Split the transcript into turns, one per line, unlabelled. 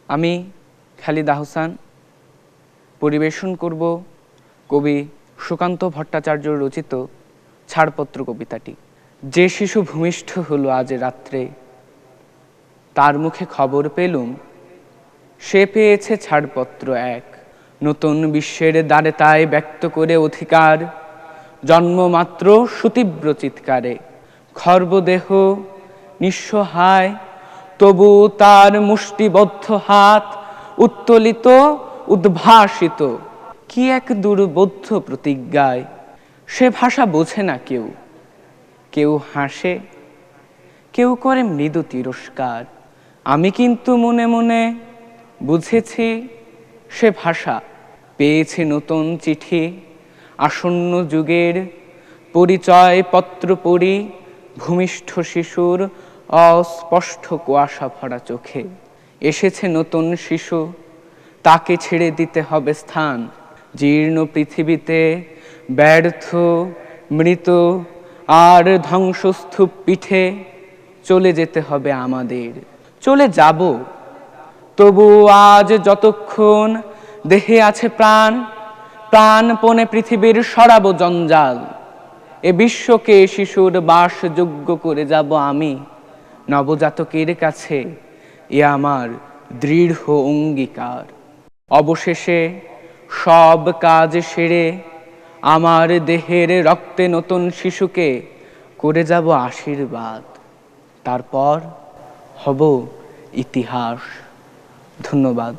আমি খালিদ আহসান পরিবেশন করব কবি সুকান্ত ভট্টাচার্য রচিত ছাড়পত্র কবিতাটি। যে শিশু ভূমিষ্ঠ হলো আজ রাত্রে, তার মুখে খবর পেলুম সে পেয়েছে ছাড়পত্র এক। নতুন বিশ্বের দ্বারে তাই ব্যক্ত করে অধিকার, জন্মমাত্র সুতীব্র চিৎকারে। খর্বদেহ নিঃসহায়, তবু তার মুষ্টিবদ্ধ হাত উত্তোলিত উদ্ভাসিত কি এক দুর্বোধ্য প্রতিজ্ঞায়। সে ভাষা বোঝে না কেউ, কেউ হাসে, কেউ করে মৃদু তিরস্কার। আমি কিন্তু মনে মনে বুঝেছি সে ভাষা পেয়েছে নতুন চিঠি, আসন্ন যুগের পরিচয় পত্র পড়ি ভূমিষ্ঠ শিশুর অস্পষ্ট কুয়াশা ভরা চোখে। এসেছে নতুন শিশু, তাকে ছেড়ে দিতে হবে স্থান। জীর্ণ পৃথিবীতে ব্যর্থ মৃত আর ধ্বংসস্তূপ পিঠে চলে যেতে হবে আমাদের। চলে যাব, তবু আজ যতক্ষণ দেহে আছে প্রাণ, প্রাণপণে পৃথিবীর সরাবো জঞ্জাল। এ বিশ্বকে শিশুর বাসযোগ্য করে যাব আমি। নবজাতকের কাছে এ আমার দৃঢ় অঙ্গীকার। অবশেষে সব কাজ সেরে আমার দেহের রক্তে নতুন শিশুকে করে যাব আশীর্বাদ। তারপর হব ইতিহাস। ধন্যবাদ।